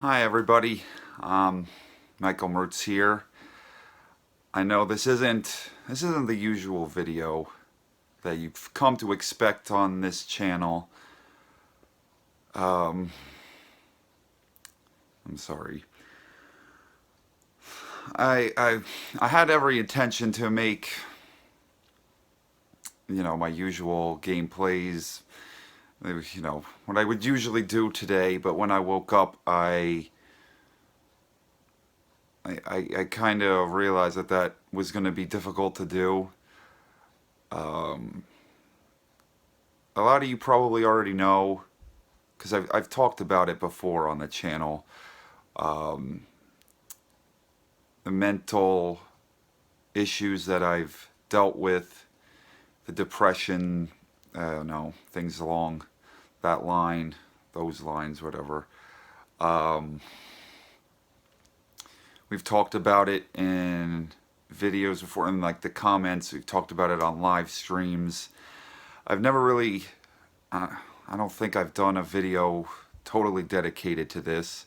Hi everybody, Michael Mrucz here. I know this isn't the usual video that you've come to expect on this channel. Um, I'm sorry. I had every intention to make my usual gameplays, what I would usually do today, but when I woke up I kind of realized that was going to be difficult to do. Um, a lot of you probably already know, because I've talked about it before on the channel, um, the mental issues that I've dealt with, the depression, I don't know, things along that line, those lines, whatever. Um, we've talked about it in videos before, in like the comments. We've talked about it on live streams. I've never really, I don't think I've done a video totally dedicated to this.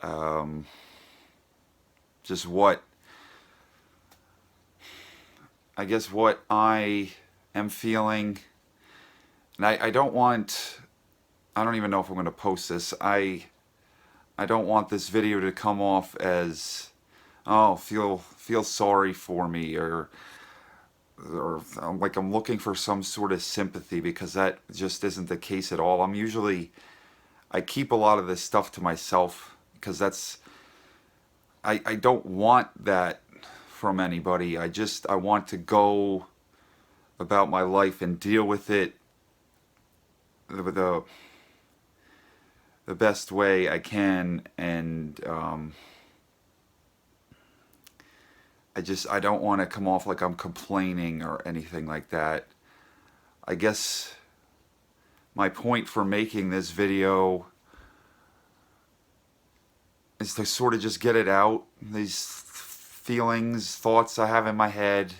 Um, just I guess what I am feeling, and I don't want, I don't even know if I'm going to post this. I don't want this video to come off as, oh, feel sorry for me, or like I'm looking for some sort of sympathy, because that just isn't the case at all. I keep a lot of this stuff to myself because I don't want that from anybody. I want to go about my life and deal with it the best way I can, and I don't want to come off like I'm complaining or anything like that. I guess my point for making this video is to sort of just get it out, these feelings, thoughts I have in my head,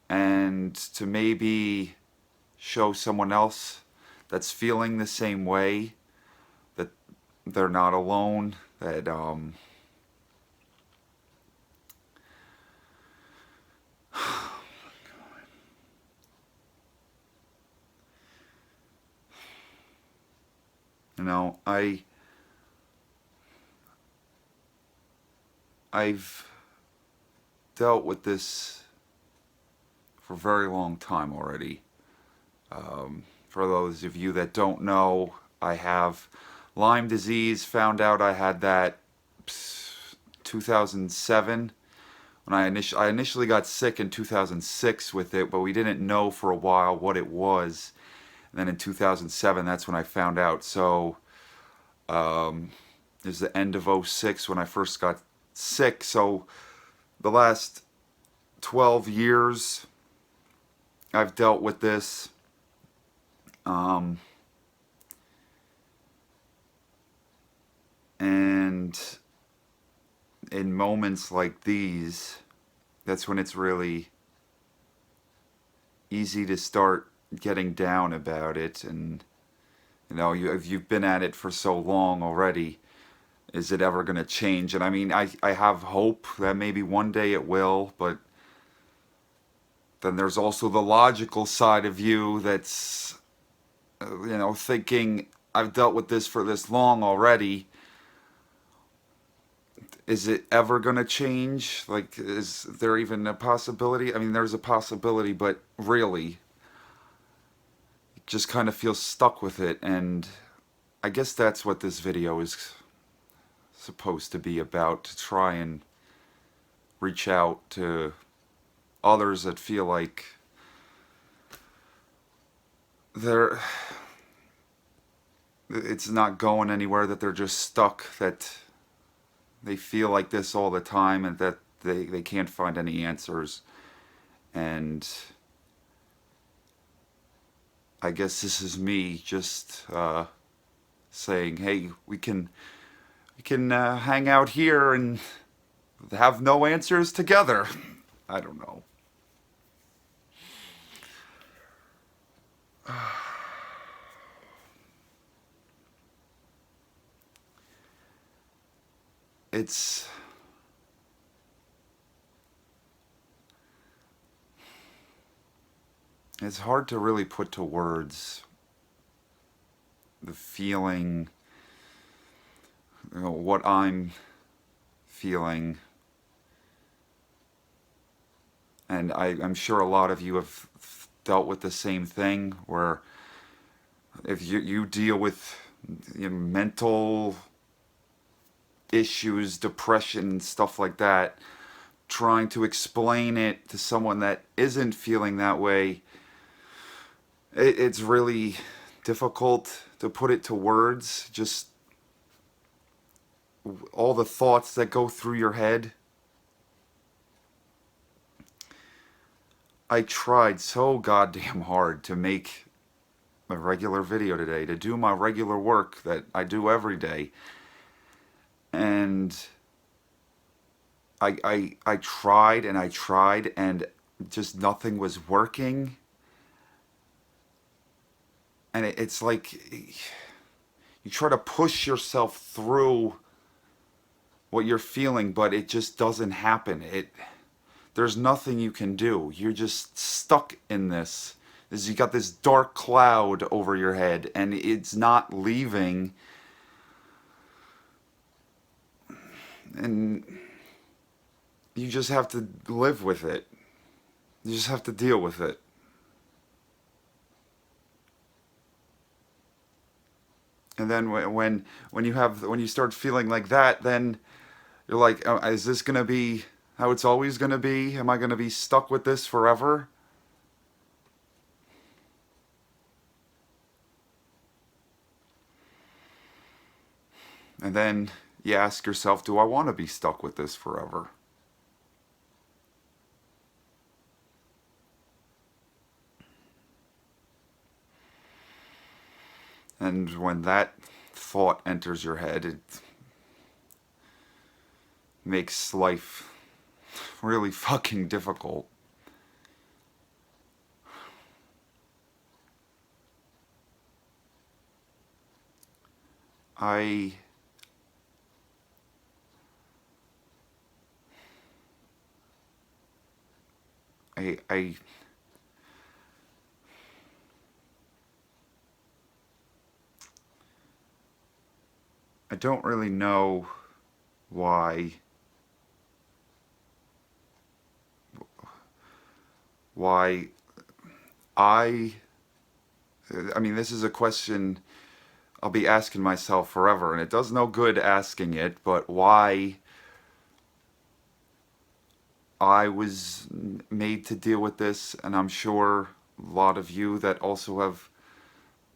and to maybe show someone else that's feeling the same way, that they're not alone, that you know, I've dealt with this for a very long time already. For those of you that don't know, I have Lyme disease. Found out I had that 2007. When I initially got sick in 2006 with it, but we didn't know for a while what it was. And then in 2007, that's when I found out. So it was the end of '06 when I first got sick. So the last 12 years, I've dealt with this. Um, and in moments like these, that's when it's really easy to start getting down about it. And if you've been at it for so long already, is it ever going to change? And I mean, I have hope that maybe one day it will, but then there's also the logical side of you that's thinking, I've dealt with this for this long already, is it ever going to change? Like, is there even a possibility? I mean, there's a possibility, but really, just kind of feel stuck with it. And I guess that's what this video is supposed to be about, to try and reach out to others that feel like they're it's not going anywhere, that they're just stuck, that they feel like this all the time, and that they can't find any answers. And I guess this is me just saying, hey, we can hang out here and have no answers together. I don't know. it's hard to really put to words the feeling, what I'm feeling. And I'm sure a lot of you have dealt with the same thing, where if you deal with mental issues, depression, stuff like that, trying to explain it to someone that isn't feeling that way, it's really difficult to put it to words. Just all the thoughts that go through your head. I tried so goddamn hard to make a regular video today, to do my regular work that I do every day. And I tried and I tried, and just nothing was working. And it's like you try to push yourself through what you're feeling, but it just doesn't happen. There's nothing you can do. You're just stuck in this. You got this dark cloud over your head, and it's not leaving. And you just have to live with it. You just have to deal with it. And then when you start feeling like that, then you're like, oh, is this gonna be how it's always gonna be? Am I gonna be stuck with this forever? And then you ask yourself, do I want to be stuck with this forever? And when that thought enters your head, it makes life really fucking difficult. I don't really know why I mean, this is a question I'll be asking myself forever, and it does no good asking it, but why I was made to deal with this. And I'm sure a lot of you that also have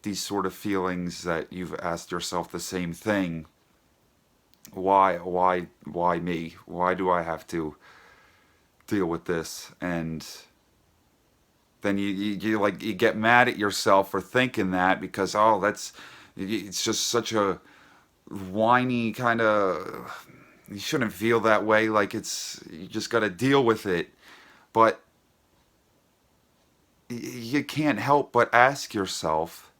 these sort of feelings, that you've asked yourself the same thing. Why me? Why do I have to deal with this? And then you like, you get mad at yourself for thinking that, because it's just such a whiny kind of, you shouldn't feel that way, like you just got to deal with it. But you can't help but ask yourself,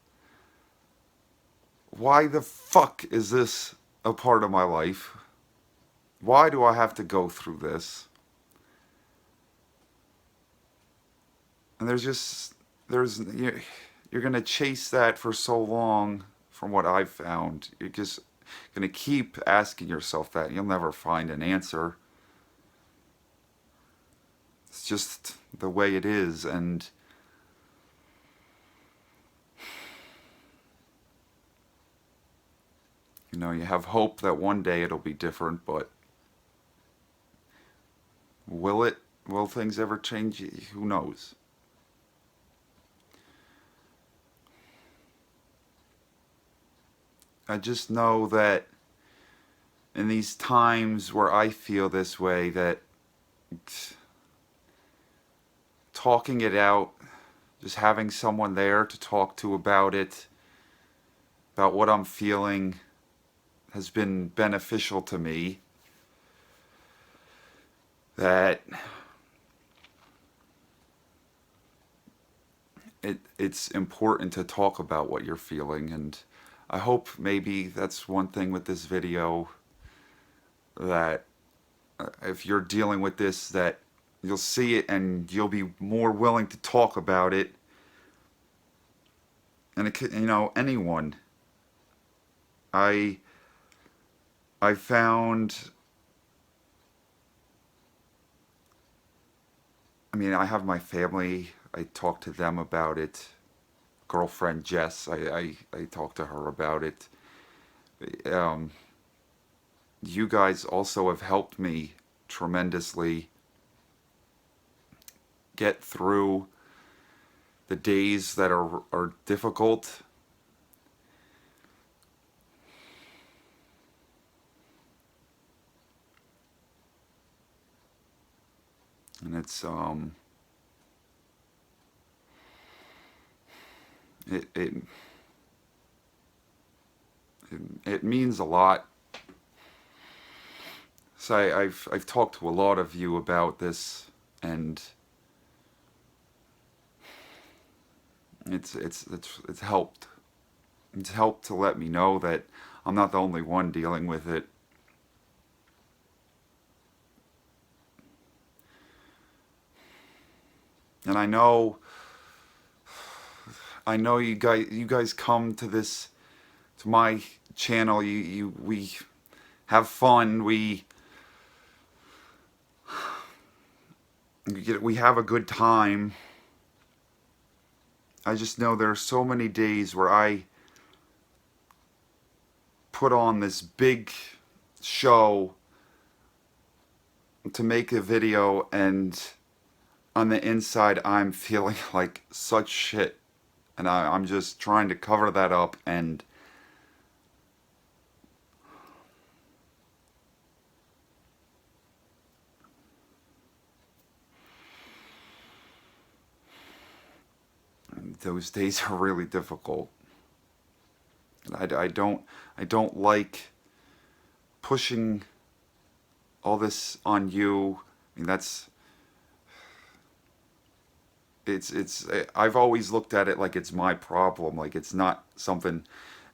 why the fuck is this a part of my life? Why do I have to go through this? And you're gonna chase that for so long. From what I've found, you're just gonna keep asking yourself that. You'll never find an answer. It's just the way it is. And you have hope that one day it'll be different, but will it? Will things ever change? Who knows? I just know that in these times where I feel this way, that talking it out, just having someone there to talk to about it, about what I'm feeling, has been beneficial to me. That it's important to talk about what you're feeling. And I hope maybe that's one thing with this video, that if you're dealing with this, that you'll see it and you'll be more willing to talk about it. And it could, anyone. I I found, I have my family. I talk to them about it. Girlfriend Jess, I talk to her about it. Um, you guys also have helped me tremendously get through the days that are difficult. And it, it it means a lot. So I've talked to a lot of you about this, and it's helped. It's helped to let me know that I'm not the only one dealing with it. And I know you guys come to my channel. We have fun. We have a good time. I just know there are so many days where I put on this big show to make a video, and on the inside I'm feeling like such shit, and I'm just trying to cover that up. And those days are really difficult. I don't like pushing all this on you. That's it's I've always looked at it like it's my problem, like it's not something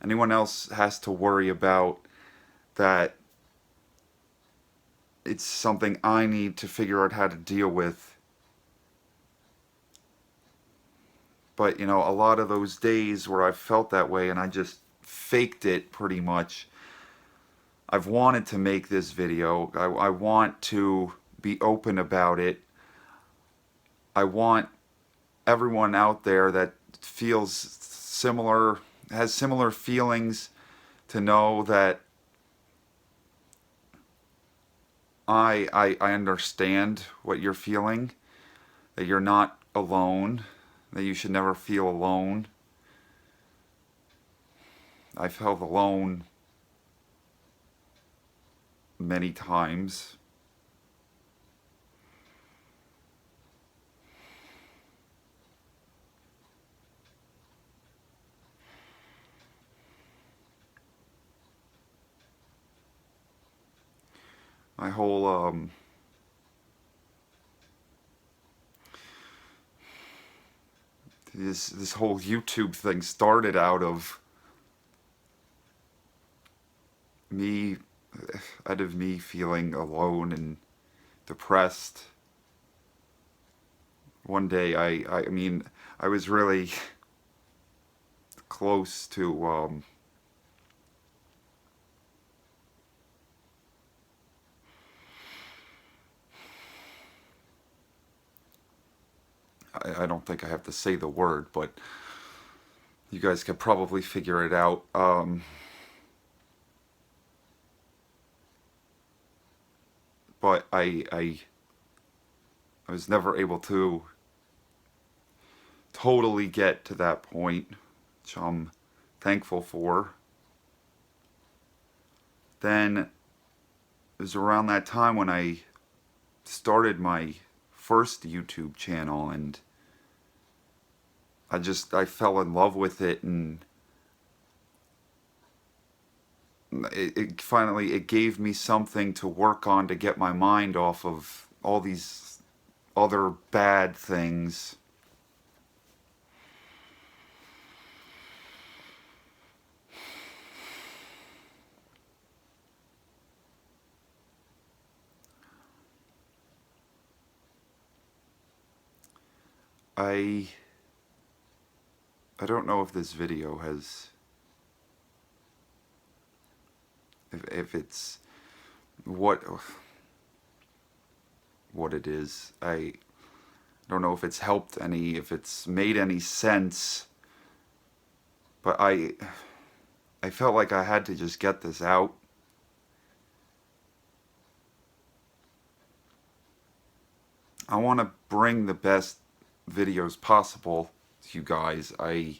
anyone else has to worry about, that it's something I need to figure out how to deal with. But a lot of those days where I've felt that way and I just faked it pretty much, I've wanted to make this video. I want to be open about it. I want everyone out there that feels similar, has similar feelings, to know that I understand what you're feeling, that you're not alone, that you should never feel alone. I felt alone many times. My whole this whole YouTube thing started me out of me feeling alone and depressed. One day I was really close to I don't think I have to say the word, but you guys could probably figure it out. But I was never able to totally get to that point, which I'm thankful for. Then it was around that time when I started my first YouTube channel, and I fell in love with it, and it finally gave me something to work on to get my mind off of all these other bad things. I don't know if this video has, if it's what it is. I don't know if it's helped any, if it's made any sense, but I felt like I had to just get this out. I want to bring the best videos possible to you guys. I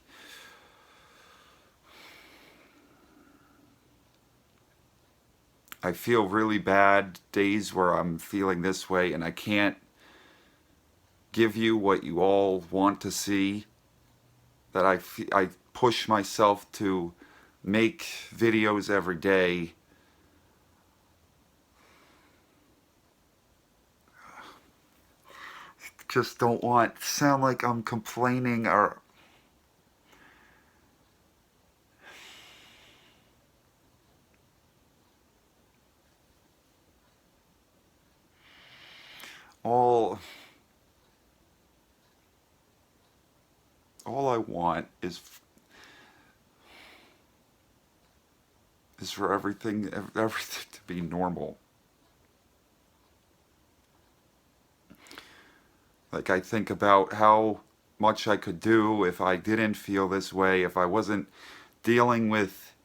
feel really bad days where I'm feeling this way and I can't give you what you all want to see. That I push myself to make videos every day. Just don't want to sound like I'm complaining or all I want is for everything to be normal. Like, I think about how much I could do if I didn't feel this way, if I wasn't dealing with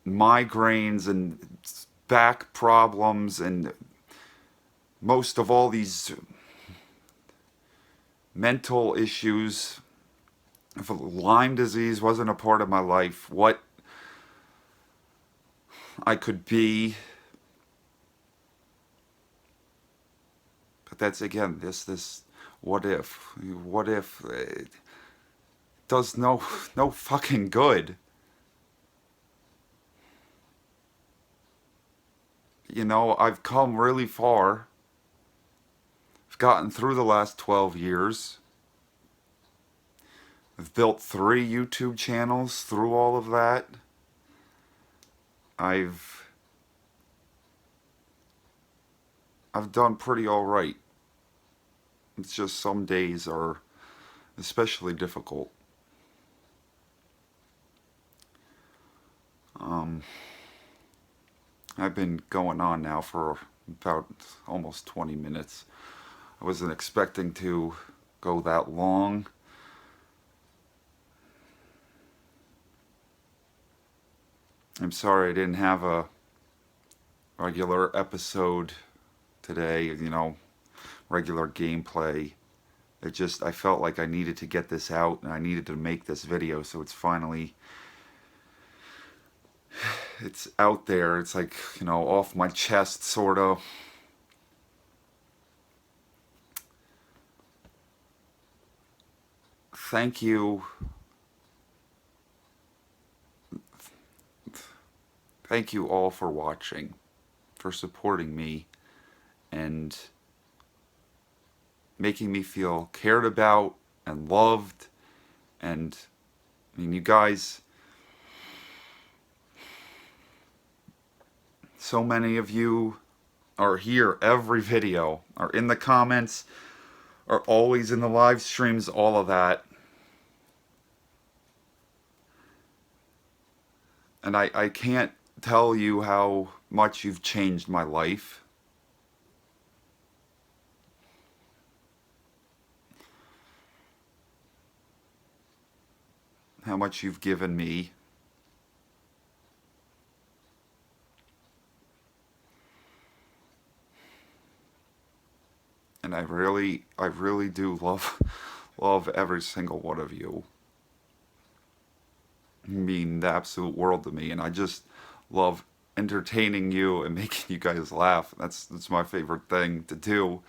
migraines and back problems and most of all these mental issues. If Lyme disease wasn't a part of my life, what I could be. But that's again this what if it does no fucking good. You know, I've come really far. I've gotten through the last 12 years. I've built 3 YouTube channels through all of that. I've done pretty all right. It's just some days are especially difficult. I've been going on now for about almost 20 minutes. I wasn't expecting to go that long. I'm sorry I didn't have a regular episode today, you know, regular gameplay. I felt like I needed to get this out and I needed to make this video, so it's finally, it's out there. It's like, you know, off my chest, sort of. Thank you. Thank you all for watching, for supporting me, and making me feel cared about and loved. And I mean, you guys, so many of you are here every video, are in the comments, are always in the live streams, all of that. And I can't tell you how much you've changed my life. How much you've given me. And I really do love every single one of you. You mean the absolute world to me, and I just love entertaining you and making you guys laugh. That's my favorite thing to do.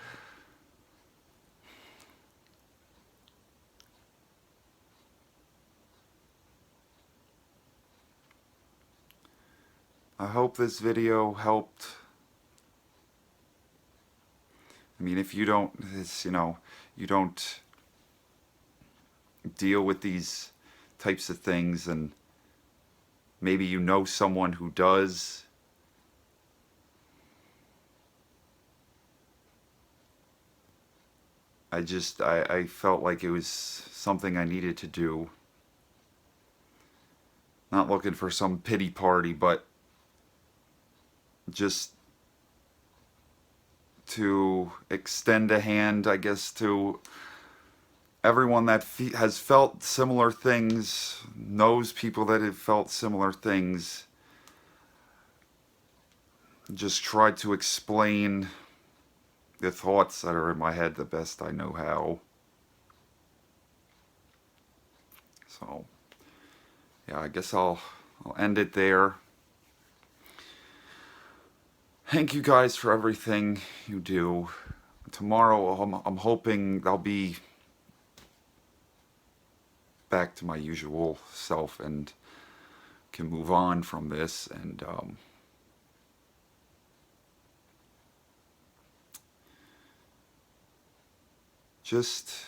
I hope this video helped. I mean, if you don't, you know, you don't deal with these types of things, and maybe you know someone who does, I felt like it was something I needed to do. Not looking for some pity party, but just to extend a hand, I guess, to everyone that has felt similar things, knows people that have felt similar things. Just try to explain the thoughts that are in my head the best I know how. So, yeah, I guess I'll end it there. Thank you guys for everything you do. Tomorrow, I'm hoping I'll be back to my usual self and can move on from this, and just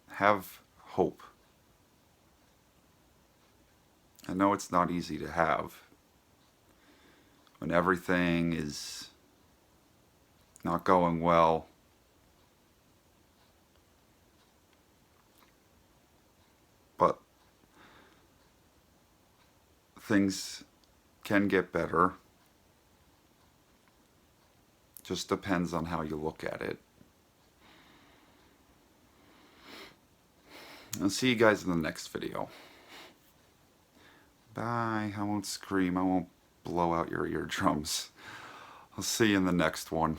have hope. I know it's not easy to have when everything is not going well. But things can get better. Just depends on how you look at it. I'll see you guys in the next video. Bye. I won't scream. I won't blow out your eardrums. I'll see you in the next one.